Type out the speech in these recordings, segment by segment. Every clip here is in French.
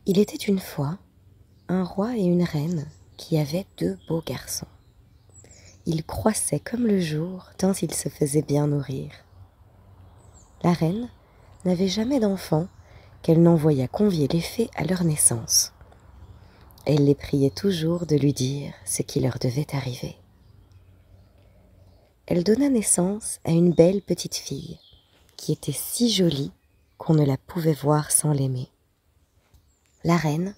Il était une fois un roi et une reine qui avaient deux beaux garçons. Ils croissaient comme le jour tant ils se faisaient bien nourrir. La reine n'avait jamais d'enfants qu'elle n'envoya convier les fées à leur naissance. Elle les priait toujours de lui dire ce qui leur devait arriver. Elle donna naissance à une belle petite fille qui était si jolie qu'on ne la pouvait voir sans l'aimer. La reine,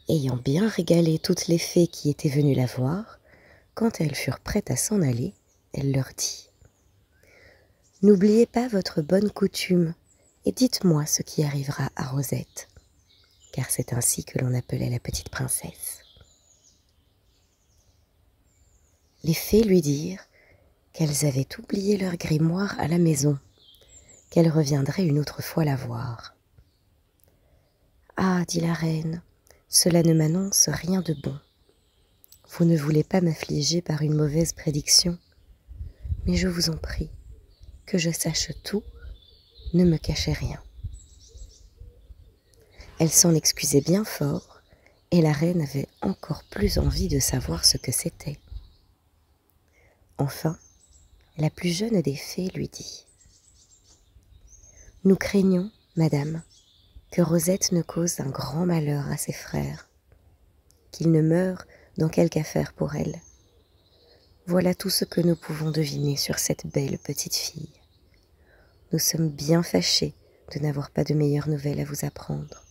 ayant bien régalé toutes les fées qui étaient venues la voir, quand elles furent prêtes à s'en aller, elle leur dit « N'oubliez pas votre bonne coutume et dites-moi ce qui arrivera à Rosette, car c'est ainsi que l'on appelait la petite princesse. » Les fées lui dirent qu'elles avaient oublié leur grimoire à la maison, qu'elles reviendraient une autre fois la voir. « Ah, dit la reine, cela ne m'annonce rien de bon. Vous ne voulez pas m'affliger par une mauvaise prédiction, mais je vous en prie, que je sache tout, ne me cachez rien. » Elle s'en excusait bien fort, et la reine avait encore plus envie de savoir ce que c'était. Enfin, la plus jeune des fées lui dit « Nous craignons, madame, que Rosette ne cause un grand malheur à ses frères, qu'il ne meure dans quelque affaire pour elle. Voilà tout ce que nous pouvons deviner sur cette belle petite fille. Nous sommes bien fâchés de n'avoir pas de meilleures nouvelles à vous apprendre. »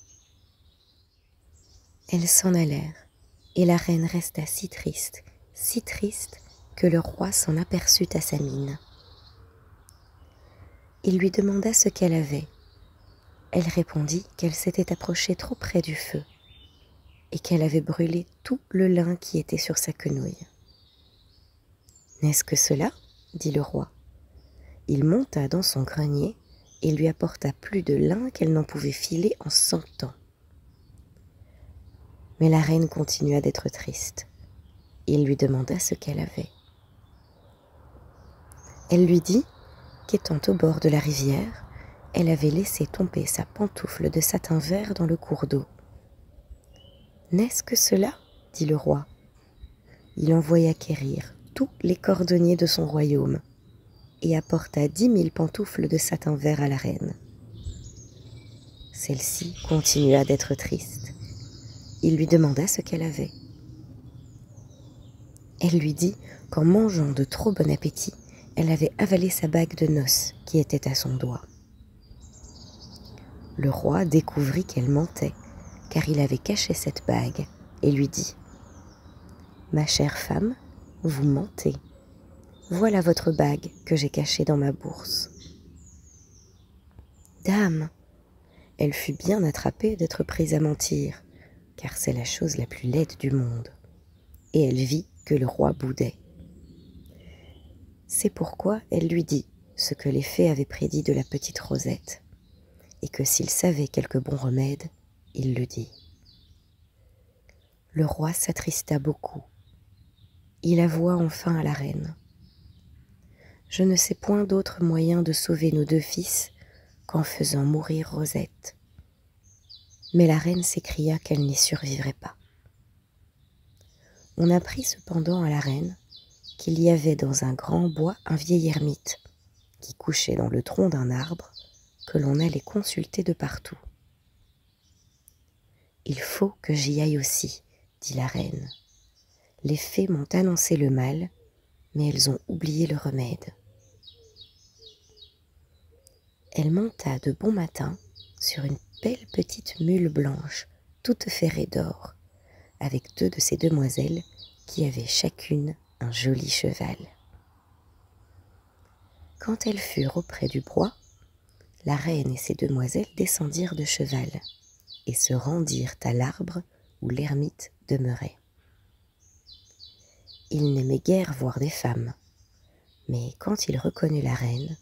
Elles s'en allèrent, et la reine resta si triste que le roi s'en aperçut à sa mine. Il lui demanda ce qu'elle avait. Elle répondit qu'elle s'était approchée trop près du feu, et qu'elle avait brûlé tout le lin qui était sur sa quenouille. « N'est-ce que cela ?» dit le roi. Il monta dans son grenier et lui apporta plus de lin qu'elle n'en pouvait filer en 100 ans. Mais la reine continua d'être triste. Il lui demanda ce qu'elle avait. Elle lui dit qu'étant au bord de la rivière, elle avait laissé tomber sa pantoufle de satin vert dans le cours d'eau. « N'est-ce que cela ?» dit le roi. Il envoya quérir tous les cordonniers de son royaume et apporta 10 000 pantoufles de satin vert à la reine. Celle-ci continua d'être triste. Il lui demanda ce qu'elle avait. Elle lui dit qu'en mangeant de trop bon appétit, elle avait avalé sa bague de noces qui était à son doigt. Le roi découvrit qu'elle mentait, car il avait caché cette bague, et lui dit « Ma chère femme, vous mentez. Voilà votre bague que j'ai cachée dans ma bourse. » Dame, elle fut bien attrapée d'être prise à mentir, car c'est la chose la plus laide du monde, et elle vit que le roi boudait. C'est pourquoi elle lui dit ce que les fées avaient prédit de la petite Rosette, et que s'il savait quelque bon remède, il le dit. Le roi s'attrista beaucoup. Il avoua enfin à la reine « Je ne sais point d'autre moyen de sauver nos deux fils qu'en faisant mourir Rosette. » Mais la reine s'écria qu'elle n'y survivrait pas. On apprit cependant à la reine qu'il y avait dans un grand bois un vieil ermite qui couchait dans le tronc d'un arbre que l'on allait consulter de partout. « Il faut que j'y aille aussi, » dit la reine. « Les fées m'ont annoncé le mal, mais elles ont oublié le remède. » Elle monta de bon matin sur une belle petite mule blanche, toute ferrée d'or, avec 2 de ses demoiselles qui avaient chacune un joli cheval. Quand elles furent auprès du bois, la reine et ses demoiselles descendirent de cheval et se rendirent à l'arbre où l'ermite demeurait. Il n'aimait guère voir des femmes, mais quand il reconnut la reine,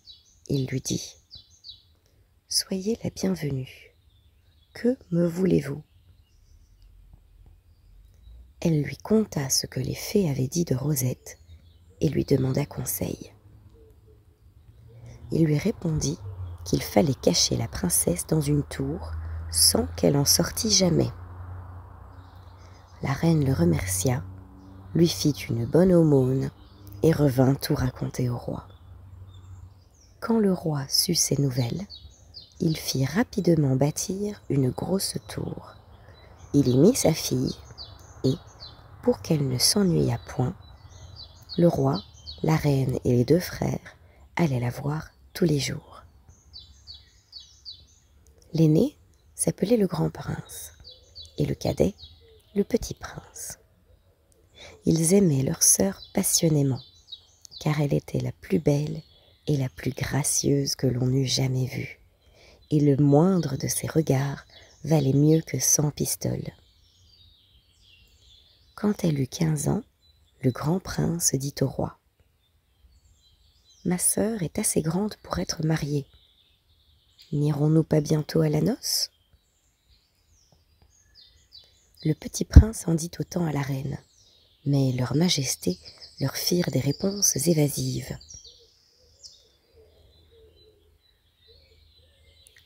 il lui dit « Soyez la bienvenue. Que me voulez-vous » Elle lui conta ce que les fées avaient dit de Rosette et lui demanda conseil. Il lui répondit qu'il fallait cacher la princesse dans une tour sans qu'elle en sortît jamais. La reine le remercia, lui fit une bonne aumône et revint tout raconter au roi. Quand le roi sut ces nouvelles, il fit rapidement bâtir une grosse tour. Il y mit sa fille et, pour qu'elle ne s'ennuyât point, le roi, la reine et les 2 frères allaient la voir tous les jours. L'aîné s'appelait le grand prince et le cadet le petit prince. Ils aimaient leur sœur passionnément, car elle était la plus belle et la plus gracieuse que l'on eût jamais vue, et le moindre de ses regards valait mieux que 100 pistoles. Quand elle eut 15 ans, le grand prince dit au roi : « Ma sœur est assez grande pour être mariée. N'irons-nous pas bientôt à la noce ?» Le petit prince en dit autant à la reine, mais leur majesté leur firent des réponses évasives.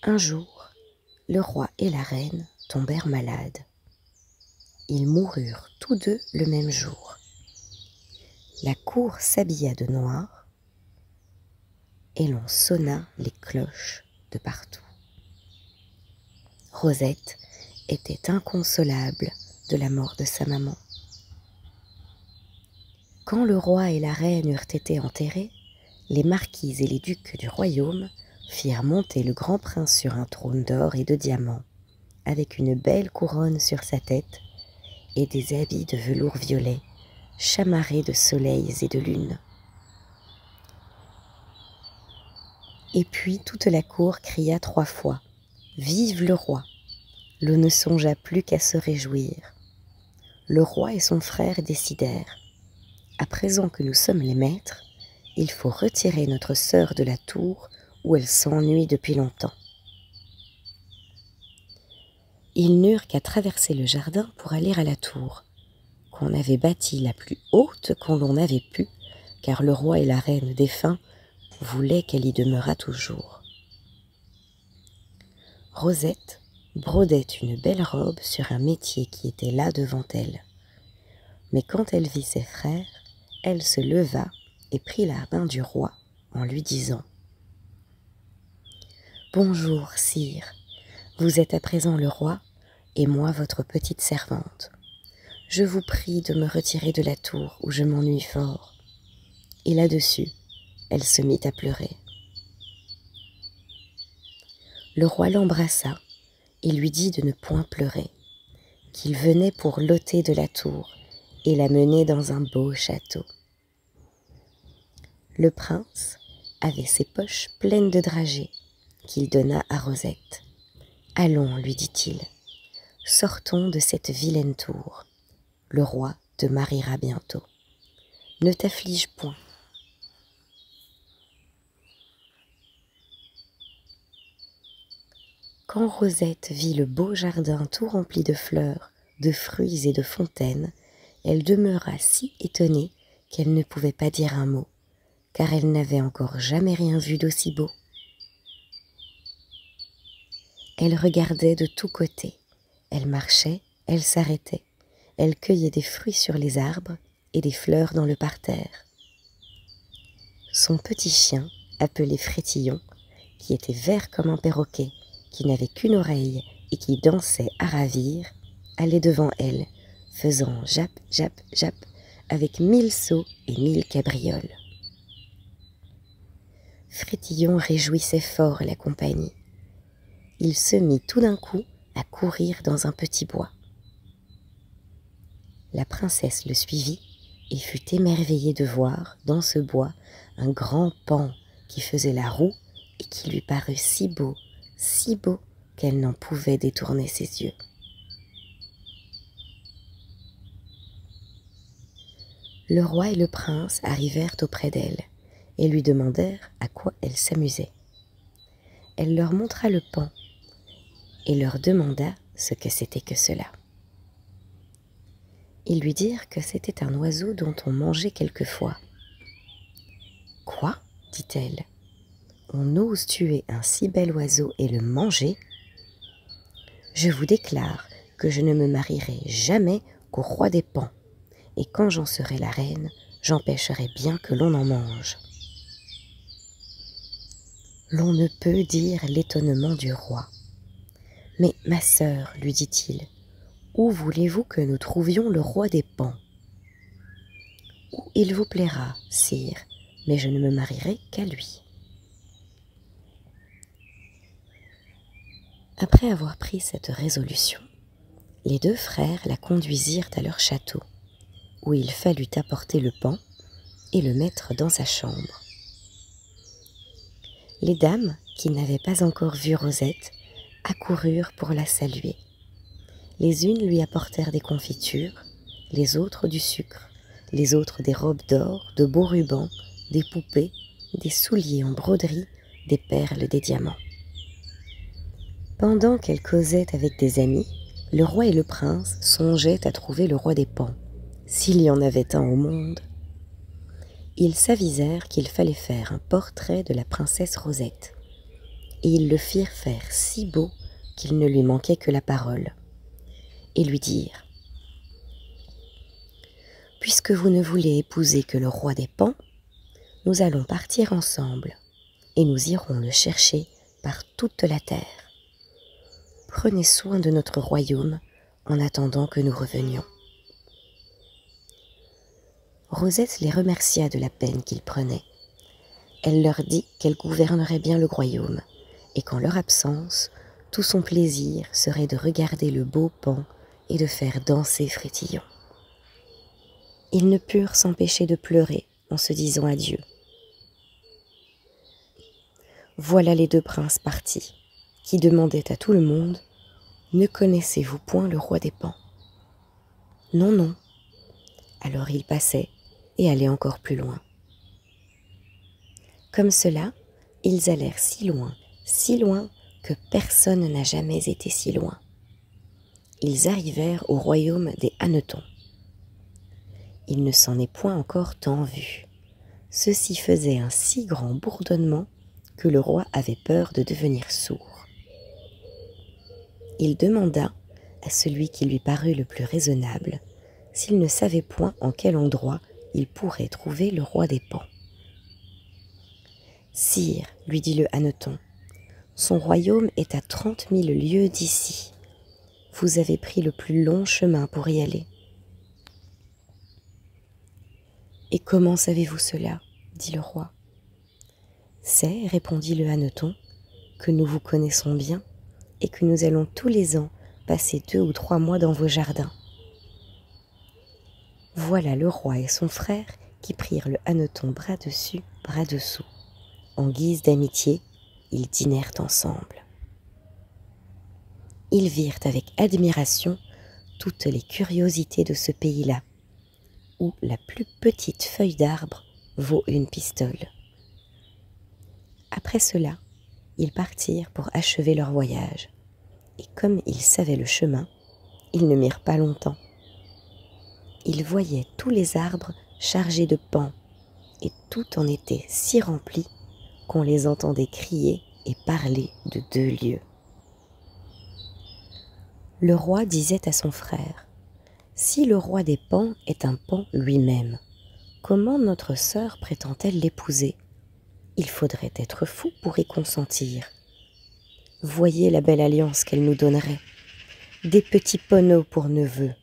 Un jour, le roi et la reine tombèrent malades. Ils moururent tous 2 le même jour. La cour s'habilla de noir et l'on sonna les cloches de partout. Rosette était inconsolable de la mort de sa maman. Quand le roi et la reine eurent été enterrés, les marquises et les ducs du royaume firent monter le grand prince sur un trône d'or et de diamants, avec une belle couronne sur sa tête et des habits de velours violet, chamarrés de soleils et de lunes. Et puis toute la cour cria 3 fois « Vive le roi !» L'on ne songea plus qu'à se réjouir. Le roi et son frère décidèrent : à présent que nous sommes les maîtres, il faut retirer notre sœur de la tour où elle s'ennuie depuis longtemps. Ils n'eurent qu'à traverser le jardin pour aller à la tour, qu'on avait bâtie la plus haute qu'on l'on avait pu, car le roi et la reine défunts voulaient qu'elle y demeurât toujours. Rosette brodait une belle robe sur un métier qui était là devant elle. Mais quand elle vit ses frères, elle se leva et prit la main du roi en lui disant : « Bonjour, sire, vous êtes à présent le roi et moi votre petite servante. Je vous prie de me retirer de la tour où je m'ennuie fort. » Et là-dessus, elle se mit à pleurer. Le roi l'embrassa et lui dit de ne point pleurer, qu'il venait pour l'ôter de la tour et la mener dans un beau château. Le prince avait ses poches pleines de dragées qu'il donna à Rosette. « Allons, lui dit-il, sortons de cette vilaine tour. Le roi te mariera bientôt. Ne t'afflige point. » Quand Rosette vit le beau jardin tout rempli de fleurs, de fruits et de fontaines, elle demeura si étonnée qu'elle ne pouvait pas dire un mot, car elle n'avait encore jamais rien vu d'aussi beau. Elle regardait de tous côtés, elle marchait, elle s'arrêtait, elle cueillait des fruits sur les arbres et des fleurs dans le parterre. Son petit chien, appelé Frétillon, qui était vert comme un perroquet, qui n'avait qu'une oreille et qui dansait à ravir, allait devant elle, faisant jappe, jappe, jappe, avec 1000 sauts et 1000 cabrioles. Frétillon réjouissait fort la compagnie. Il se mit tout d'un coup à courir dans un petit bois. La princesse le suivit et fut émerveillée de voir, dans ce bois, un grand paon qui faisait la roue et qui lui parut si beau qu'elle n'en pouvait détourner ses yeux. Le roi et le prince arrivèrent auprès d'elle et lui demandèrent à quoi elle s'amusait. Elle leur montra le paon et leur demanda ce que c'était que cela. Ils lui dirent que c'était un oiseau dont on mangeait quelquefois. « Quoi ?» dit-elle. « On ose tuer un si bel oiseau et le manger ? Je vous déclare que je ne me marierai jamais donc au roi des Pans, et quand j'en serai la reine, j'empêcherai bien que l'on en mange. » L'on ne peut dire l'étonnement du roi. « Mais ma sœur, lui dit-il, où voulez-vous que nous trouvions le roi des Pans ? » ?»« Où il vous plaira, sire, mais je ne me marierai qu'à lui. » Après avoir pris cette résolution, les deux frères la conduisirent à leur château, où il fallut apporter le paon et le mettre dans sa chambre. Les dames, qui n'avaient pas encore vu Rosette, accoururent pour la saluer. Les unes lui apportèrent des confitures, les autres du sucre, les autres des robes d'or, de beaux rubans, des poupées, des souliers en broderie, des perles, des diamants. Pendant qu'elle causait avec des amis, le roi et le prince songeaient à trouver le roi des Pans, s'il y en avait un au monde. Ils s'avisèrent qu'il fallait faire un portrait de la princesse Rosette, et ils le firent faire si beau qu'il ne lui manquait que la parole, et lui dirent : « Puisque vous ne voulez épouser que le roi des Pans, nous allons partir ensemble, et nous irons le chercher par toute la terre. Prenez soin de notre royaume en attendant que nous revenions. » Rosette les remercia de la peine qu'ils prenaient. Elle leur dit qu'elle gouvernerait bien le royaume, et qu'en leur absence, tout son plaisir serait de regarder le beau paon et de faire danser Frétillon. Ils ne purent s'empêcher de pleurer en se disant adieu. Voilà les deux princes partis, qui demandaient à tout le monde : « Ne connaissez-vous point le roi des Pans ? » Non, non. Alors ils passaient et allaient encore plus loin. Comme cela, ils allèrent si loin que personne n'a jamais été si loin. Ils arrivèrent au royaume des hannetons. Il ne s'en est point encore tant vu. Ceci faisait un si grand bourdonnement que le roi avait peur de devenir sourd. Il demanda à celui qui lui parut le plus raisonnable s'il ne savait point en quel endroit il pourrait trouver le roi des Pans. « Sire, lui dit le hanneton, son royaume est à 30 000 lieues d'ici. Vous avez pris le plus long chemin pour y aller. »« Et comment savez-vous cela ? dit le roi. »« C'est, répondit le hanneton, que nous vous connaissons bien et que nous allons tous les ans passer 2 ou 3 mois dans vos jardins. » Voilà le roi et son frère qui prirent le hanneton bras dessus, bras dessous. En guise d'amitié, ils dînèrent ensemble. Ils virent avec admiration toutes les curiosités de ce pays-là, où la plus petite feuille d'arbre vaut une pistole. Après cela, ils partirent pour achever leur voyage, et comme ils savaient le chemin, ils ne mirent pas longtemps. Ils voyaient tous les arbres chargés de pans, et tout en était si rempli qu'on les entendait crier et parler de 2 lieues. Le roi disait à son frère : « Si le roi des Pans est un Pan lui-même, comment notre sœur prétend-elle l'épouser ? Il faudrait être fou pour y consentir. Voyez la belle alliance qu'elle nous donnerait. Des petits ponneaux pour neveux. »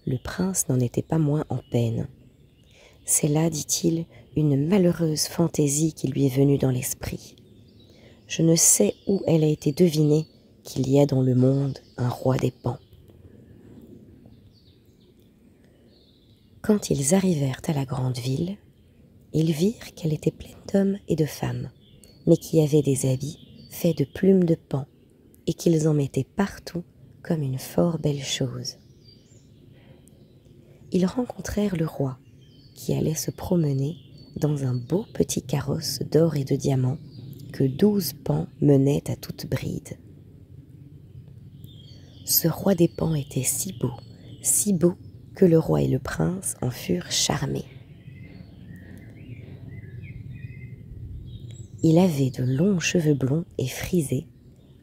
Le prince n'en était pas moins en peine. « C'est là, dit-il, une malheureuse fantaisie qui lui est venue dans l'esprit. Je ne sais où elle a été devinée qu'il y a dans le monde un roi des Pans. » Quand ils arrivèrent à la grande ville, ils virent qu'elle était pleine d'hommes et de femmes, mais qui avaient des habits faits de plumes de paon, et qu'ils en mettaient partout comme une fort belle chose. Ils rencontrèrent le roi, qui allait se promener dans un beau petit carrosse d'or et de diamants que 12 pans menaient à toute bride. Ce roi des Pans était si beau que le roi et le prince en furent charmés. Il avait de longs cheveux blonds et frisés,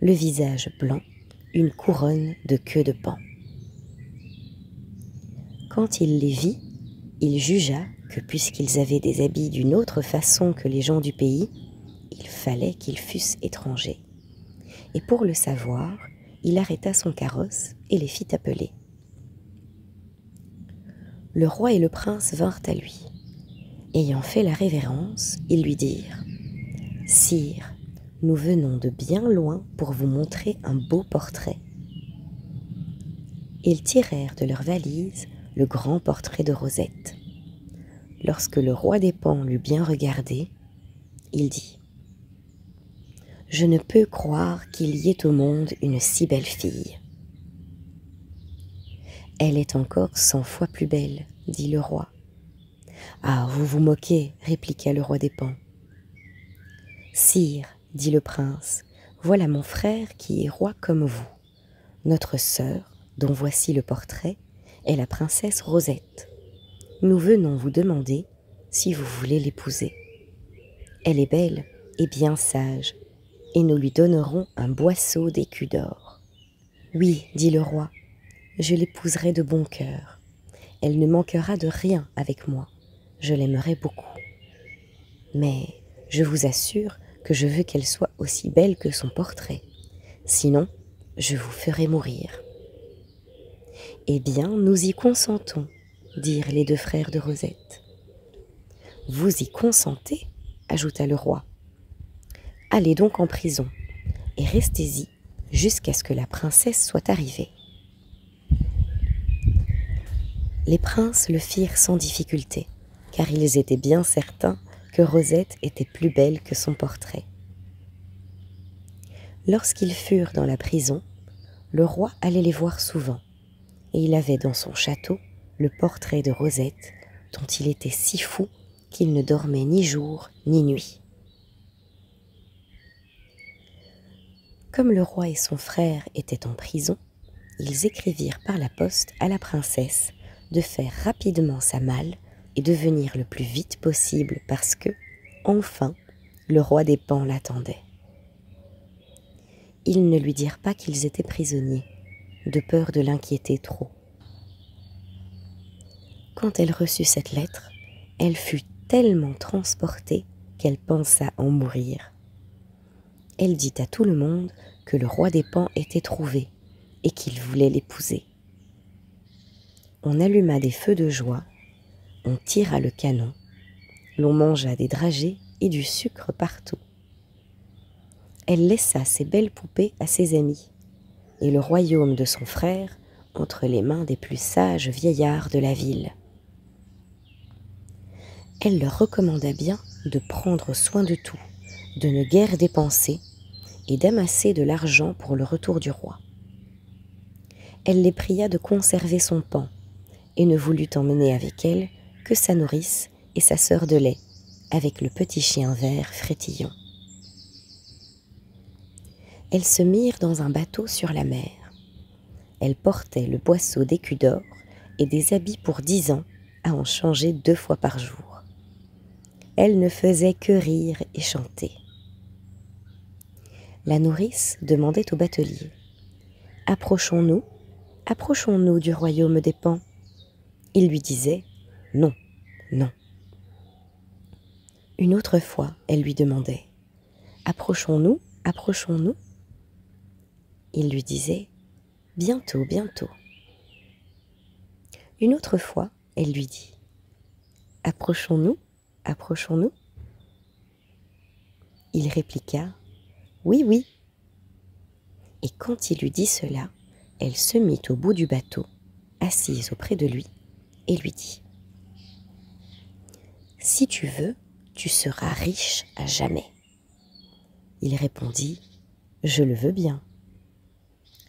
le visage blanc, une couronne de queue de paon. Quand il les vit, il jugea que puisqu'ils avaient des habits d'une autre façon que les gens du pays, il fallait qu'ils fussent étrangers. Et pour le savoir, il arrêta son carrosse et les fit appeler. Le roi et le prince vinrent à lui. Ayant fait la révérence, ils lui dirent « Sire, nous venons de bien loin pour vous montrer un beau portrait. » Ils tirèrent de leur valise le grand portrait de Rosette. Lorsque le roi des Paons l'eut bien regardé, il dit « Je ne peux croire qu'il y ait au monde une si belle fille. »« Elle est encore 100 fois plus belle, » dit le roi. « Ah, vous vous moquez, » répliqua le roi des Paons. « Sire, dit le prince, voilà mon frère qui est roi comme vous. Notre sœur, dont voici le portrait, est la princesse Rosette. Nous venons vous demander si vous voulez l'épouser. Elle est belle et bien sage, et nous lui donnerons un boisseau d'écus d'or. »« Oui, dit le roi, je l'épouserai de bon cœur. Elle ne manquera de rien avec moi, je l'aimerai beaucoup. Mais je vous assure que je veux qu'elle soit aussi belle que son portrait, sinon je vous ferai mourir. »« Eh bien, nous y consentons, dirent les 2 frères de Rosette. »« Vous y consentez, ajouta le roi. Allez donc en prison, et restez-y jusqu'à ce que la princesse soit arrivée. » Les princes le firent sans difficulté, car ils étaient bien certains que Rosette était plus belle que son portrait. Lorsqu'ils furent dans la prison, le roi allait les voir souvent, et il avait dans son château le portrait de Rosette, dont il était si fou qu'il ne dormait ni jour ni nuit. Comme le roi et son frère étaient en prison, ils écrivirent par la poste à la princesse de faire rapidement sa malle et de venir le plus vite possible parce que, enfin, le roi des Paons l'attendait. Ils ne lui dirent pas qu'ils étaient prisonniers, de peur de l'inquiéter trop. Quand elle reçut cette lettre, elle fut tellement transportée qu'elle pensa en mourir. Elle dit à tout le monde que le roi des Paons était trouvé et qu'il voulait l'épouser. On alluma des feux de joie, on tira le canon, l'on mangea des dragées et du sucre partout. Elle laissa ses belles poupées à ses amis et le royaume de son frère entre les mains des plus sages vieillards de la ville. Elle leur recommanda bien de prendre soin de tout, de ne guère dépenser et d'amasser de l'argent pour le retour du roi. Elle les pria de conserver son paon et ne voulut emmener avec elle que sa nourrice et sa sœur de lait, avec le petit chien vert Frétillon. Elles se mirent dans un bateau sur la mer. Elles portaient le boisseau d'écus d'or et des habits pour 10 ans à en changer 2 fois par jour. Elles ne faisaient que rire et chanter. La nourrice demandait au batelier « Approchons-nous, approchons-nous du royaume des Paons ?» Il lui disait « Non, non. » Une autre fois, elle lui demandait « Approchons-nous, approchons-nous ?» Il lui disait « Bientôt, bientôt. » Une autre fois, elle lui dit « Approchons-nous, approchons-nous ?» Il répliqua « Oui, oui. » Et quand il lui dit cela, elle se mit au bout du bateau, assise auprès de lui, et lui dit « Si tu veux, tu seras riche à jamais. » Il répondit « Je le veux bien. »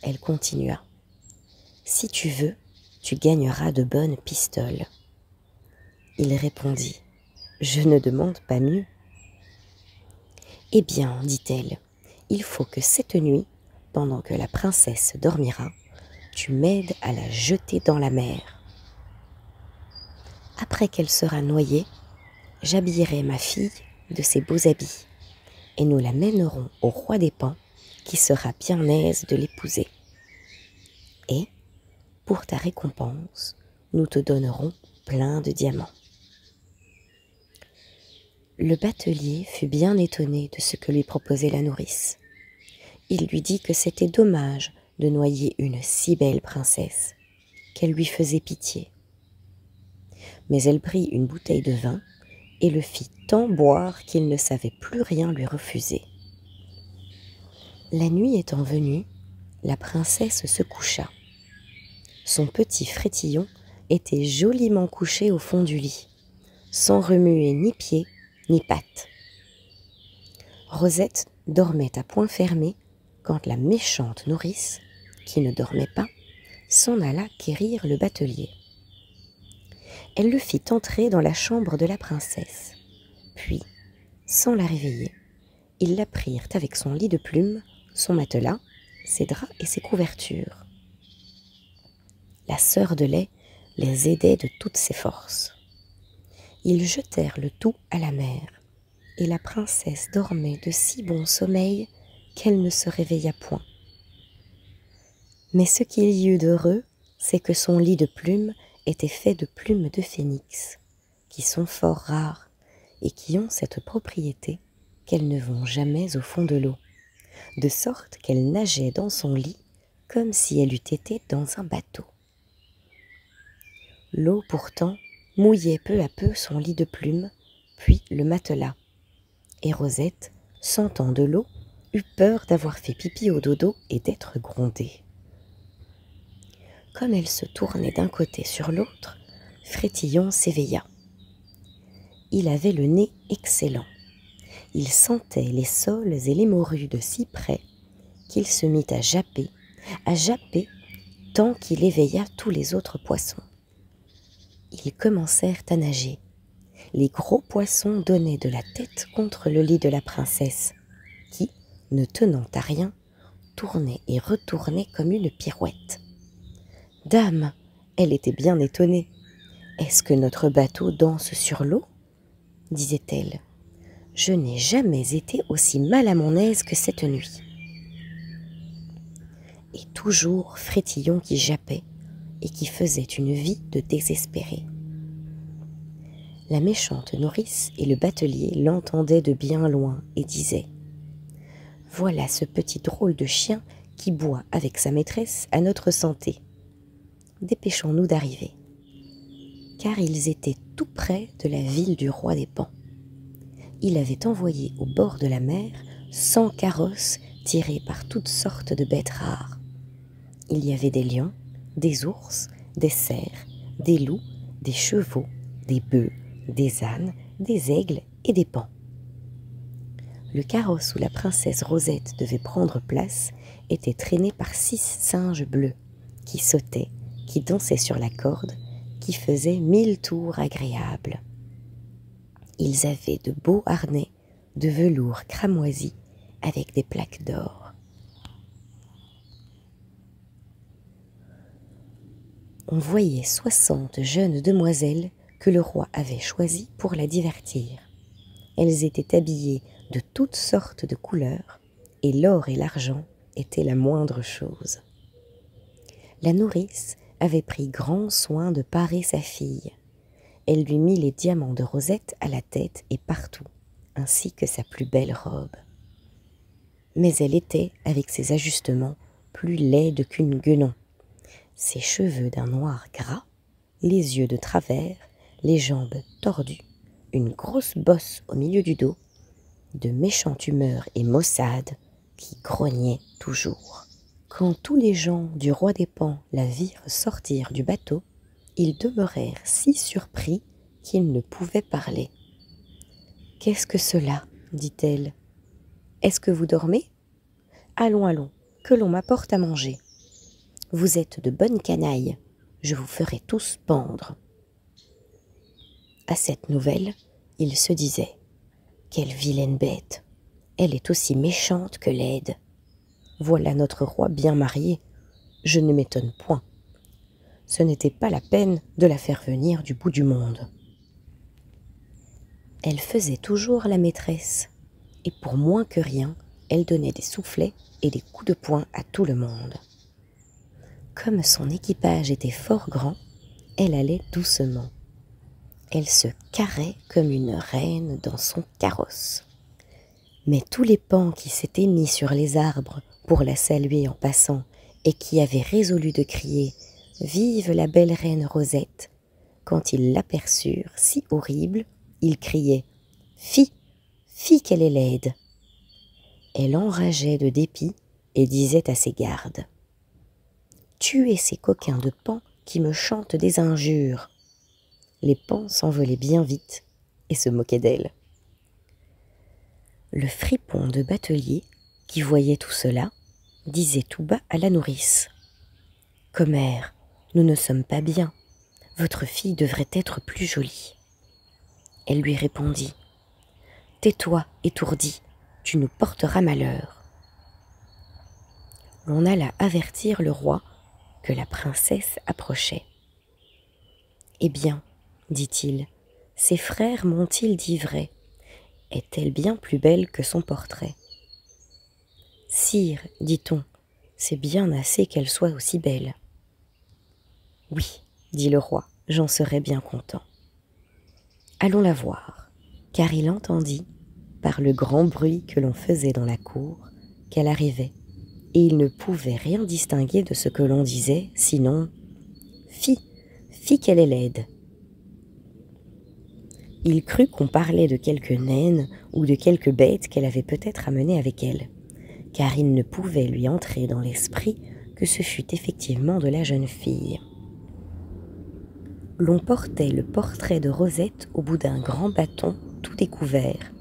Elle continua « Si tu veux, tu gagneras de bonnes pistoles. » Il répondit « Je ne demande pas mieux. » « Eh bien, dit-elle, il faut que cette nuit, pendant que la princesse dormira, tu m'aides à la jeter dans la mer. Après qu'elle sera noyée, j'habillerai ma fille de ses beaux habits, et nous la mènerons au roi des Paons, qui sera bien aise de l'épouser. Et, pour ta récompense, nous te donnerons plein de diamants. » Le batelier fut bien étonné de ce que lui proposait la nourrice. Il lui dit que c'était dommage de noyer une si belle princesse, qu'elle lui faisait pitié. Mais elle prit une bouteille de vin et le fit tant boire qu'il ne savait plus rien lui refuser. La nuit étant venue, la princesse se coucha. Son petit Frétillon était joliment couché au fond du lit, sans remuer ni pieds ni pattes. Rosette dormait à poing fermé quand la méchante nourrice, qui ne dormait pas, s'en alla quérir le batelier. Elle le fit entrer dans la chambre de la princesse, puis, sans la réveiller, ils la prirent avec son lit de plumes, son matelas, ses draps et ses couvertures. La sœur de lait les aidait de toutes ses forces. Ils jetèrent le tout à la mer, et la princesse dormait de si bon sommeil qu'elle ne se réveilla point. Mais ce qu'il y eut d'heureux, c'est que son lit de plumes était fait de plumes de phénix, qui sont fort rares et qui ont cette propriété qu'elles ne vont jamais au fond de l'eau, de sorte qu'elle nageait dans son lit comme si elle eût été dans un bateau. L'eau pourtant mouillait peu à peu son lit de plumes, puis le matelas, et Rosette, sentant de l'eau, eut peur d'avoir fait pipi au dodo et d'être grondée. Comme elle se tournait d'un côté sur l'autre, Frétillon s'éveilla. Il avait le nez excellent. Il sentait les saules et les morues de si près qu'il se mit à japper, tant qu'il éveilla tous les autres poissons. Ils commencèrent à nager. Les gros poissons donnaient de la tête contre le lit de la princesse, qui, ne tenant à rien, tournait et retournait comme une pirouette. « Dame, elle était bien étonnée. Est-ce que notre bateau danse sur l'eau ?» disait-elle. « Je n'ai jamais été aussi mal à mon aise que cette nuit. » Et toujours Frétillon qui jappait et qui faisait une vie de désespéré. La méchante nourrice et le batelier l'entendaient de bien loin et disaient « Voilà ce petit drôle de chien qui boit avec sa maîtresse à notre santé. Dépêchons-nous d'arriver. » Car ils étaient tout près de la ville du roi des Pans. Il avait envoyé au bord de la mer 100 carrosses tirées par toutes sortes de bêtes rares. Il y avait des lions, des ours, des cerfs, des loups, des chevaux, des bœufs, des ânes, des aigles et des paons. Le carrosse où la princesse Rosette devait prendre place était traîné par 6 singes bleus, qui sautaient, qui dansaient sur la corde, qui faisaient 1000 tours agréables. Ils avaient de beaux harnais de velours cramoisi avec des plaques d'or. On voyait 60 jeunes demoiselles que le roi avait choisies pour la divertir. Elles étaient habillées de toutes sortes de couleurs, et l'or et l'argent étaient la moindre chose. La nourrice avait pris grand soin de parer sa fille. Elle lui mit les diamants de Rosette à la tête et partout, ainsi que sa plus belle robe. Mais elle était, avec ses ajustements, plus laide qu'une guenon. Ses cheveux d'un noir gras, les yeux de travers, les jambes tordues, une grosse bosse au milieu du dos, de méchante humeur et maussade qui grognait toujours. Quand tous les gens du roi des Pans la virent sortir du bateau, ils demeurèrent si surpris qu'ils ne pouvaient parler. « Qu'est-ce que cela ?» dit-elle. « Est-ce que vous dormez ? Allons, allons, que l'on m'apporte à manger. Vous êtes de bonnes canailles, je vous ferai tous pendre. » À cette nouvelle, il se disait « Quelle vilaine bête! Elle est aussi méchante que laide. Voilà notre roi bien marié, je ne m'étonne point. Ce n'était pas la peine de la faire venir du bout du monde. » Elle faisait toujours la maîtresse, et pour moins que rien, elle donnait des soufflets et des coups de poing à tout le monde. Comme son équipage était fort grand, elle allait doucement. Elle se carrait comme une reine dans son carrosse. Mais tous les paons qui s'étaient mis sur les arbres pour la saluer en passant et qui avaient résolu de crier « Vive la belle reine Rosette !» quand ils l'aperçurent si horrible, ils criaient « Fi, fi qu'elle est laide !» Elle enrageait de dépit et disait à ses gardes « Tuez ces coquins de paons qui me chantent des injures !» Les paons s'envolaient bien vite et se moquaient d'elle. Le fripon de Batelier, qui voyait tout cela, disait tout bas à la nourrice « Commère, nous ne sommes pas bien. Votre fille devrait être plus jolie. » Elle lui répondit « Tais-toi, étourdie, tu nous porteras malheur. » L'on alla avertir le roi que la princesse approchait. « Eh bien, dit-il, ses frères m'ont-ils dit vrai? Est-elle bien plus belle que son portrait? » Sire, dit-on, c'est bien assez qu'elle soit aussi belle. Oui, dit le roi, j'en serais bien content. Allons la voir, car il entendit, par le grand bruit que l'on faisait dans la cour, qu'elle arrivait, et il ne pouvait rien distinguer de ce que l'on disait, sinon « Fi, fi qu'elle est laide !» Il crut qu'on parlait de quelque naine ou de quelque bête qu'elle avait peut-être amenée avec elle, car il ne pouvait lui entrer dans l'esprit que ce fût effectivement de la jeune fille. L'on portait le portrait de Rosette au bout d'un grand bâton tout découvert,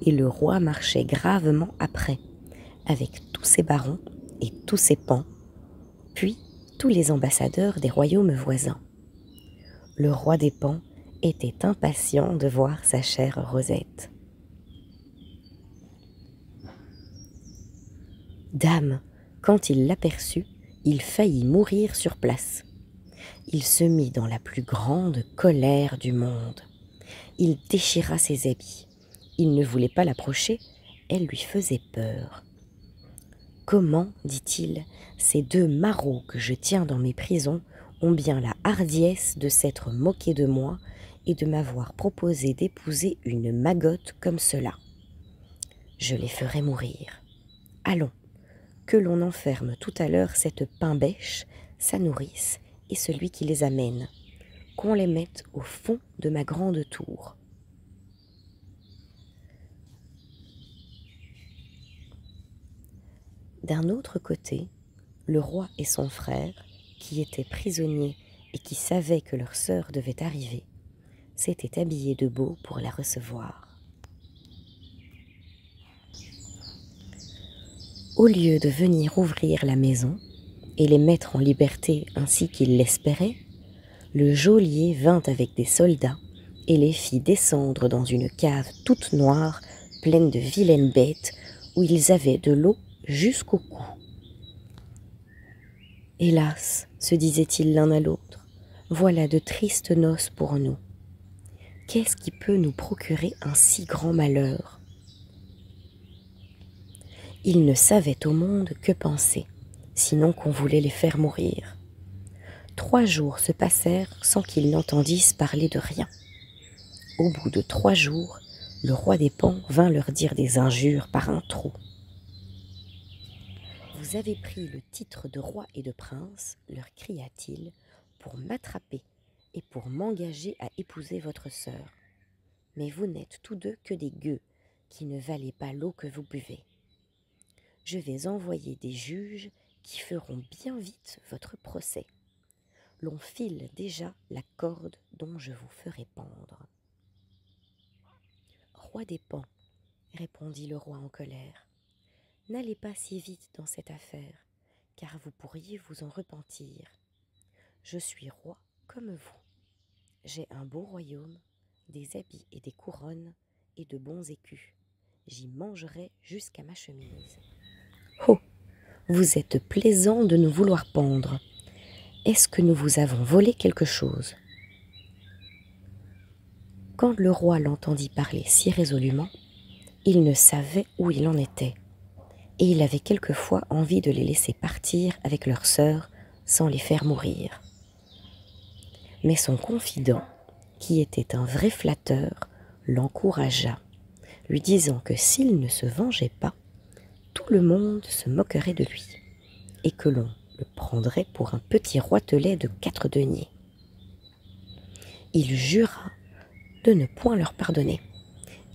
et le roi marchait gravement après, avec tous ses barons et tous ses pans, puis tous les ambassadeurs des royaumes voisins. Le roi des pans était impatient de voir sa chère Rosette. Dame, quand il l'aperçut, il faillit mourir sur place. Il se mit dans la plus grande colère du monde. Il déchira ses habits. Il ne voulait pas l'approcher, elle lui faisait peur. « Comment, dit-il, ces deux marauds que je tiens dans mes prisons ont bien la hardiesse de s'être moqués de moi et de m'avoir proposé d'épouser une magotte comme cela. Je les ferai mourir. Allons, que l'on enferme tout à l'heure cette pain-bêche, sa nourrice et celui qui les amène, qu'on les mette au fond de ma grande tour. » D'un autre côté, le roi et son frère, qui étaient prisonniers et qui savaient que leur sœur devait arriver, s'étaient habillés de beau pour la recevoir. Au lieu de venir ouvrir la maison et les mettre en liberté ainsi qu'ils l'espéraient, le geôlier vint avec des soldats et les fit descendre dans une cave toute noire, pleine de vilaines bêtes, où ils avaient de l'eau jusqu'au cou. « Hélas, se disaient-ils l'un à l'autre, voilà de tristes noces pour nous. Qu'est-ce qui peut nous procurer un si grand malheur ?» Ils ne savaient au monde que penser, sinon qu'on voulait les faire mourir. 3 jours se passèrent sans qu'ils n'entendissent parler de rien. Au bout de 3 jours, le roi des pans vint leur dire des injures par un trou. « Vous avez pris le titre de roi et de prince, leur cria-t-il, pour m'attraper et pour m'engager à épouser votre sœur. Mais vous n'êtes tous deux que des gueux qui ne valez pas l'eau que vous buvez. Je vais envoyer des juges qui feront bien vite votre procès. L'on file déjà la corde dont je vous ferai pendre. »« Roi des pans, répondit le roi en colère, n'allez pas si vite dans cette affaire, car vous pourriez vous en repentir. Je suis roi comme vous. J'ai un beau royaume, des habits et des couronnes et de bons écus. J'y mangerai jusqu'à ma chemise. Oh, vous êtes plaisant de nous vouloir pendre. Est-ce que nous vous avons volé quelque chose ?» Quand le roi l'entendit parler si résolument, il ne savait où il en était, et il avait quelquefois envie de les laisser partir avec leurs sœurs sans les faire mourir. Mais son confident, qui était un vrai flatteur, l'encouragea, lui disant que s'il ne se vengeait pas, tout le monde se moquerait de lui, et que l'on le prendrait pour un petit roitelet de 4 deniers. Il jura de ne point leur pardonner,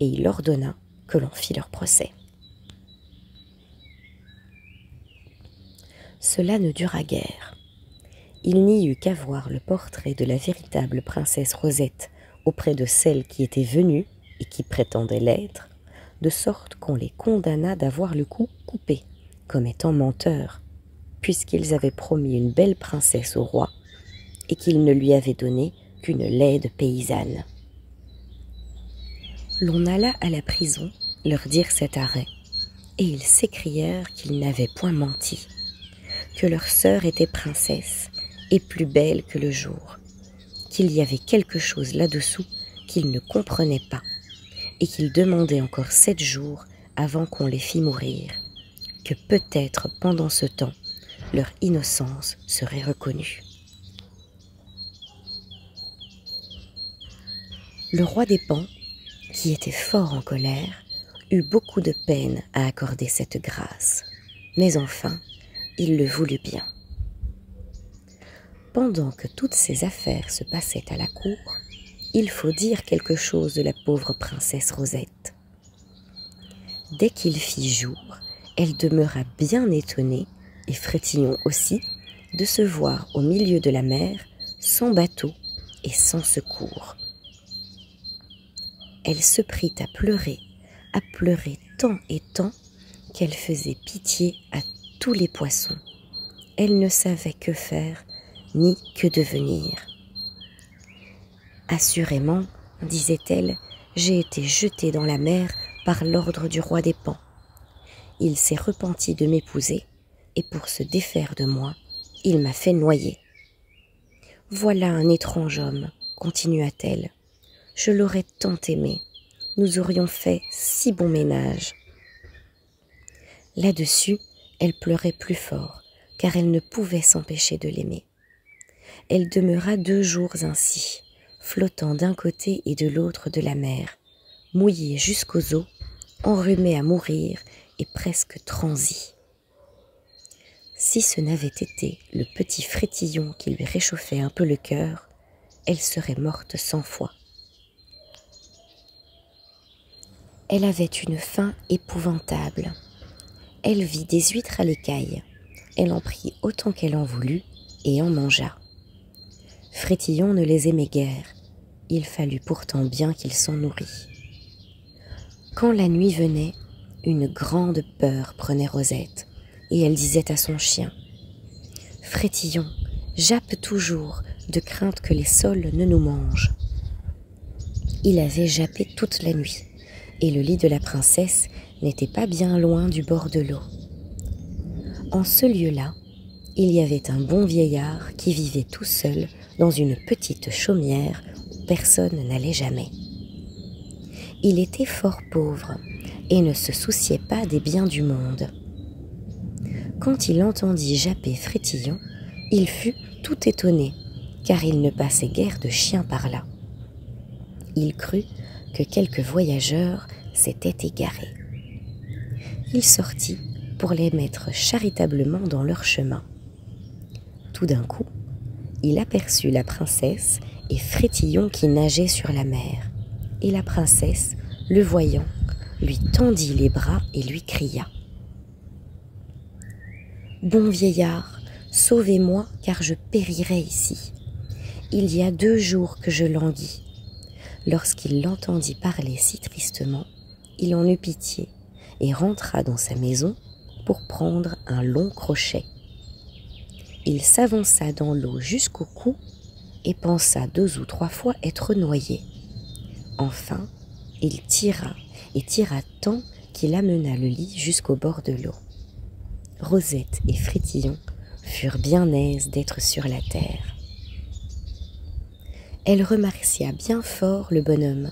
et il ordonna que l'on fît leur procès. Cela ne dura guère. Il n'y eut qu'à voir le portrait de la véritable princesse Rosette auprès de celle qui était venue et qui prétendait l'être, de sorte qu'on les condamna d'avoir le cou coupé, comme étant menteurs, puisqu'ils avaient promis une belle princesse au roi et qu'ils ne lui avaient donné qu'une laide paysanne. L'on alla à la prison leur dire cet arrêt, et ils s'écrièrent qu'ils n'avaient point menti, que leur sœur était princesse et plus belle que le jour, qu'il y avait quelque chose là-dessous qu'ils ne comprenaient pas, et qu'ils demandaient encore 7 jours avant qu'on les fît mourir, que peut-être pendant ce temps leur innocence serait reconnue. Le roi des Paons, qui était fort en colère, eut beaucoup de peine à accorder cette grâce, mais enfin il le voulut bien. Pendant que toutes ces affaires se passaient à la cour, il faut dire quelque chose de la pauvre princesse Rosette. Dès qu'il fit jour, elle demeura bien étonnée, et Frétillon aussi, de se voir au milieu de la mer, sans bateau et sans secours. Elle se prit à pleurer tant et tant qu'elle faisait pitié à tous les poissons. Elle ne savait que faire, ni que devenir. « Assurément, disait-elle, j'ai été jetée dans la mer par l'ordre du roi des Paons. Il s'est repenti de m'épouser, et pour se défaire de moi, il m'a fait noyer. Voilà un étrange homme, continua-t-elle. Je l'aurais tant aimé, nous aurions fait si bon ménage. » Là-dessus, elle pleurait plus fort, car elle ne pouvait s'empêcher de l'aimer. Elle demeura 2 jours ainsi, flottant d'un côté et de l'autre de la mer, mouillée jusqu'aux os, enrhumée à mourir et presque transie. Si ce n'avait été le petit Frétillon qui lui réchauffait un peu le cœur, elle serait morte 100 fois. Elle avait une faim épouvantable. Elle vit des huîtres à l'écaille. Elle en prit autant qu'elle en voulut et en mangea. Frétillon ne les aimait guère. Il fallut pourtant bien qu'il s'en nourrit. Quand la nuit venait, une grande peur prenait Rosette, et elle disait à son chien « Frétillon, jappe toujours, de crainte que les sols ne nous mangent. » Il avait jappé toute la nuit, et le lit de la princesse n'était pas bien loin du bord de l'eau. En ce lieu-là, il y avait un bon vieillard qui vivait tout seul dans une petite chaumière où personne n'allait jamais. Il était fort pauvre et ne se souciait pas des biens du monde. Quand il entendit japper Frétillon, il fut tout étonné, car il ne passait guère de chien par là. Il crut que quelques voyageurs s'étaient égarés. Il sortit pour les mettre charitablement dans leur chemin. Tout d'un coup, il aperçut la princesse et Frétillon qui nageaient sur la mer, et la princesse, le voyant, lui tendit les bras et lui cria « Bon vieillard, sauvez-moi car je périrai ici. Il y a 2 jours que je languis. » Lorsqu'il l'entendit parler si tristement, il en eut pitié et rentra dans sa maison pour prendre un long crochet. Il s'avança dans l'eau jusqu'au cou et pensa 2 ou 3 fois être noyé. Enfin, il tira et tira tant qu'il amena le lit jusqu'au bord de l'eau. Rosette et Frétillon furent bien aises d'être sur la terre. Elle remercia bien fort le bonhomme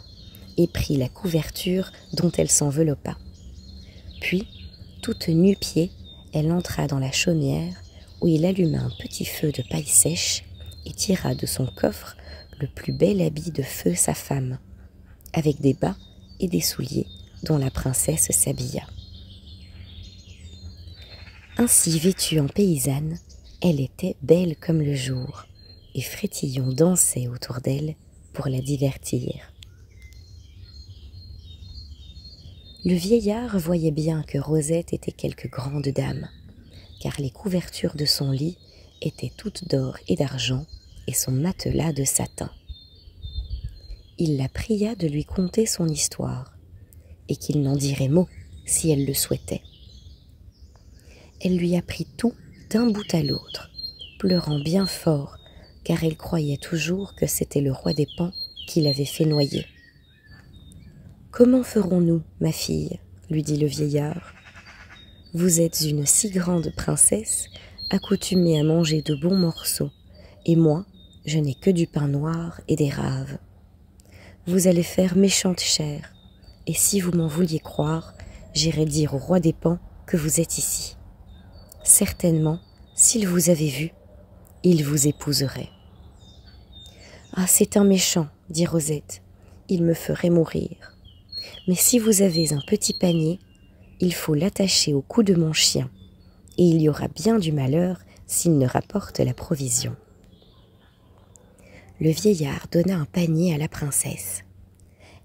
et prit la couverture dont elle s'enveloppa. Puis, toute nu-pieds, elle entra dans la chaumière où il alluma un petit feu de paille sèche et tira de son coffre le plus bel habit de feu sa femme, avec des bas et des souliers dont la princesse s'habilla. Ainsi vêtue en paysanne, elle était belle comme le jour, et Frétillon dansait autour d'elle pour la divertir. Le vieillard voyait bien que Rosette était quelque grande dame, car les couvertures de son lit étaient toutes d'or et d'argent, et son matelas de satin. Il la pria de lui conter son histoire, et qu'il n'en dirait mot si elle le souhaitait. Elle lui apprit tout d'un bout à l'autre, pleurant bien fort, car elle croyait toujours que c'était le roi des Paons qui l'avait fait noyer. « Comment ferons-nous, ma fille ?» lui dit le vieillard. « Vous êtes une si grande princesse, accoutumée à manger de bons morceaux, et moi, je n'ai que du pain noir et des raves. Vous allez faire méchante chère, et si vous m'en vouliez croire, j'irai dire au roi des Paons que vous êtes ici. Certainement, s'il vous avait vu, il vous épouserait. »« Ah, c'est un méchant, dit Rosette, il me ferait mourir. Mais si vous avez un petit panier, il faut l'attacher au cou de mon chien, et il y aura bien du malheur s'il ne rapporte la provision. » Le vieillard donna un panier à la princesse.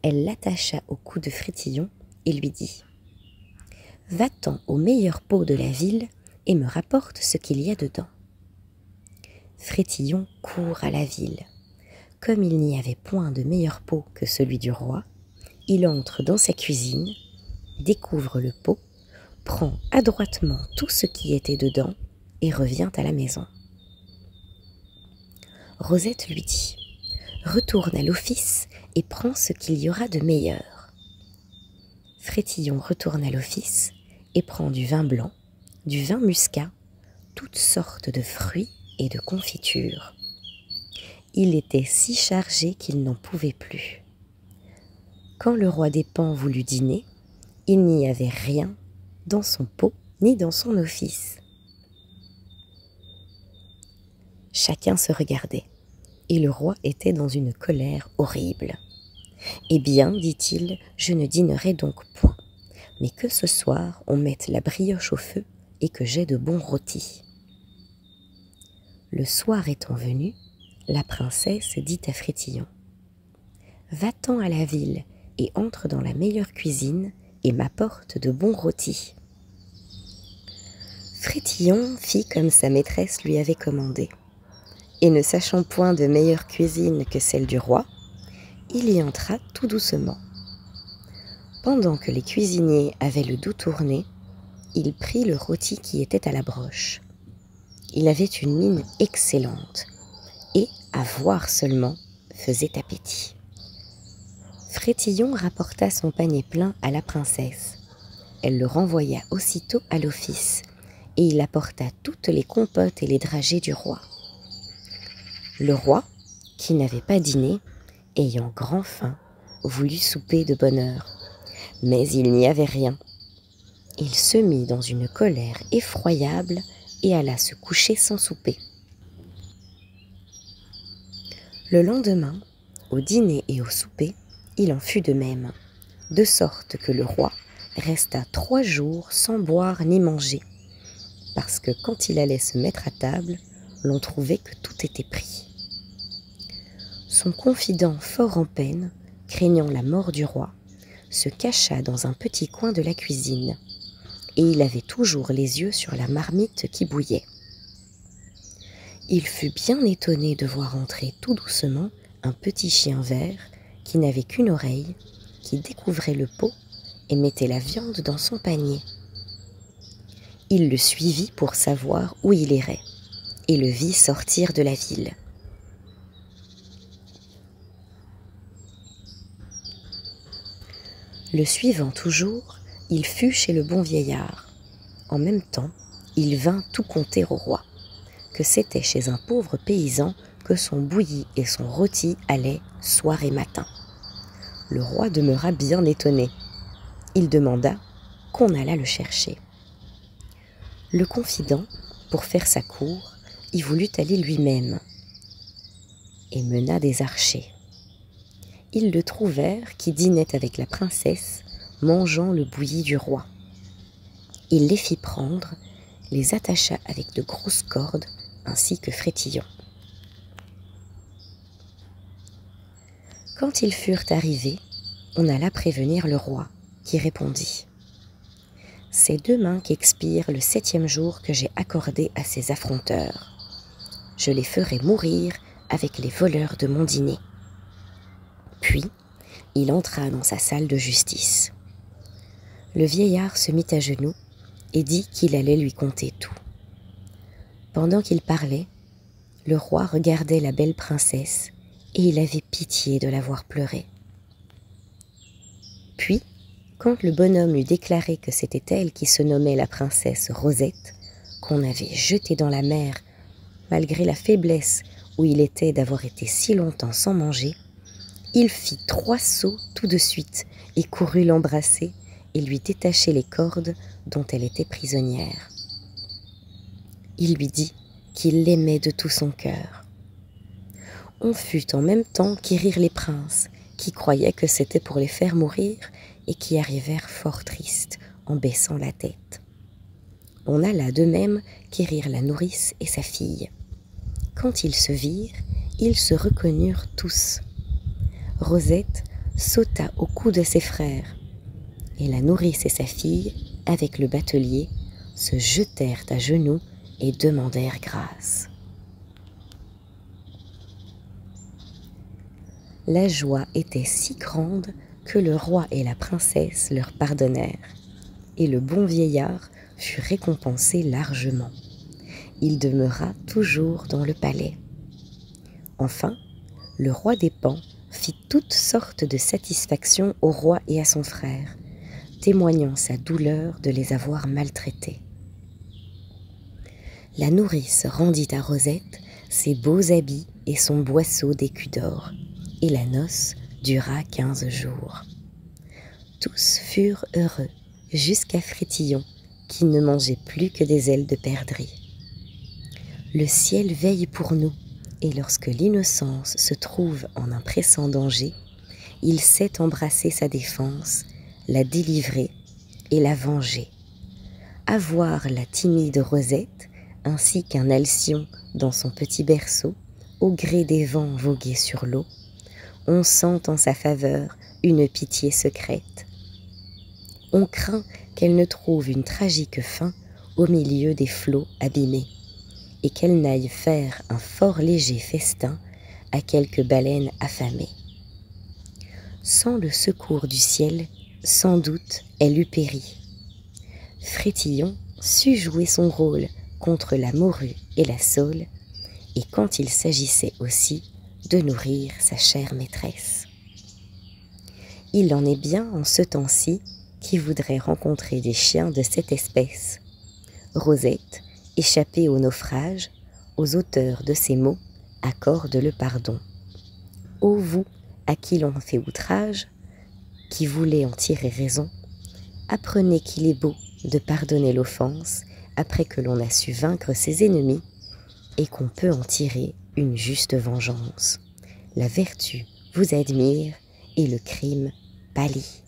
Elle l'attacha au cou de Frétillon et lui dit « Va-t'en au meilleur pot de la ville et me rapporte ce qu'il y a dedans. » Frétillon court à la ville. Comme il n'y avait point de meilleur pot que celui du roi, il entre dans sa cuisine, découvre le pot, prend adroitement tout ce qui était dedans et revient à la maison. Rosette lui dit « Retourne à l'office et prends ce qu'il y aura de meilleur. » Frétillon retourne à l'office et prend du vin blanc, du vin muscat, toutes sortes de fruits et de confitures. Il était si chargé qu'il n'en pouvait plus. Quand le roi des Paons voulut dîner, il n'y avait rien dans son pot ni dans son office. Chacun se regardait, et le roi était dans une colère horrible. « Eh bien, dit-il, je ne dînerai donc point, mais que ce soir on mette la brioche au feu et que j'aie de bons rôtis. » Le soir étant venu, la princesse dit à Frétillon « Va-t'en à la ville et entre dans la meilleure cuisine et m'apporte de bons rôtis. » Frétillon fit comme sa maîtresse lui avait commandé, et ne sachant point de meilleure cuisine que celle du roi, il y entra tout doucement. Pendant que les cuisiniers avaient le dos tourné, il prit le rôti qui était à la broche. Il avait une mine excellente, et, à voir seulement, faisait appétit. Frétillon rapporta son panier plein à la princesse. Elle le renvoya aussitôt à l'office, et il apporta toutes les compotes et les dragées du roi. Le roi, qui n'avait pas dîné, ayant grand faim, voulut souper de bonne heure, mais il n'y avait rien. Il se mit dans une colère effroyable et alla se coucher sans souper. Le lendemain, au dîner et au souper, il en fut de même, de sorte que le roi resta 3 jours sans boire ni manger, parce que quand il allait se mettre à table, l'on trouvait que tout était pris. Son confident, fort en peine, craignant la mort du roi, se cacha dans un petit coin de la cuisine, et il avait toujours les yeux sur la marmite qui bouillait. Il fut bien étonné de voir entrer tout doucement un petit chien vert qui n'avait qu'une oreille, qui découvrait le pot et mettait la viande dans son panier. Il le suivit pour savoir où il irait, et le vit sortir de la ville. Le suivant toujours, il fut chez le bon vieillard. En même temps, il vint tout conter au roi, que c'était chez un pauvre paysan que son bouilli et son rôti allaient soir et matin. Le roi demeura bien étonné. Il demanda qu'on allât le chercher. Le confident, pour faire sa cour, y voulut aller lui-même. et mena des archers. Ils le trouvèrent qui dînait avec la princesse, mangeant le bouilli du roi. Il les fit prendre, les attacha avec de grosses cordes, ainsi que Frétillon. Quand ils furent arrivés, on alla prévenir le roi, qui répondit : « C'est demain qu'expire le 7e jour que j'ai accordé à ces affronteurs. Je les ferai mourir avec les voleurs de mon dîner. » Puis, il entra dans sa salle de justice. Le vieillard se mit à genoux et dit qu'il allait lui conter tout. Pendant qu'il parlait, le roi regardait la belle princesse et il avait pitié de la voir pleurer. Puis, quand le bonhomme eut déclaré que c'était elle qui se nommait la princesse Rosette, qu'on avait jetée dans la mer, malgré la faiblesse où il était d'avoir été si longtemps sans manger, il fit 3 sauts tout de suite et courut l'embrasser et lui détacher les cordes dont elle était prisonnière. Il lui dit qu'il l'aimait de tout son cœur. On fut en même temps quérir les princes, qui croyaient que c'était pour les faire mourir et qui arrivèrent fort tristes en baissant la tête. On alla de même quérir la nourrice et sa fille. Quand ils se virent, ils se reconnurent tous. Rosette sauta au cou de ses frères, et la nourrice et sa fille, avec le batelier, se jetèrent à genoux et demandèrent grâce. La joie était si grande que le roi et la princesse leur pardonnèrent, et le bon vieillard fut récompensé largement. Il demeura toujours dans le palais. Enfin, le roi des Paons fit toutes sortes de satisfactions au roi et à son frère, témoignant sa douleur de les avoir maltraités. La nourrice rendit à Rosette ses beaux habits et son boisseau d'écus d'or, et la noce dura 15 jours. Tous furent heureux, jusqu'à Frétillon, qui ne mangeait plus que des ailes de perdrix. Le ciel veille pour nous, et lorsque l'innocence se trouve en un pressant danger, il sait embrasser sa défense, la délivrer et la venger. À voir la timide Rosette, ainsi qu'un alcyon dans son petit berceau, au gré des vents voguer sur l'eau, on sent en sa faveur une pitié secrète. On craint qu'elle ne trouve une tragique fin au milieu des flots abîmés, et qu'elle n'aille faire un fort léger festin à quelque baleine affamée. Sans le secours du ciel, sans doute elle eût péri. Frétillon sut jouer son rôle contre la morue et la saule, et quand il s'agissait aussi de nourrir sa chère maîtresse. Il en est bien en ce temps-ci qui voudrait rencontrer des chiens de cette espèce. Rosette, échappée au naufrage, aux auteurs de ces mots, accorde le pardon. Ô vous, à qui l'on fait outrage, qui voulez en tirer raison, apprenez qu'il est beau de pardonner l'offense après que l'on a su vaincre ses ennemis et qu'on peut en tirer une juste vengeance. La vertu vous admire et le crime pâlit.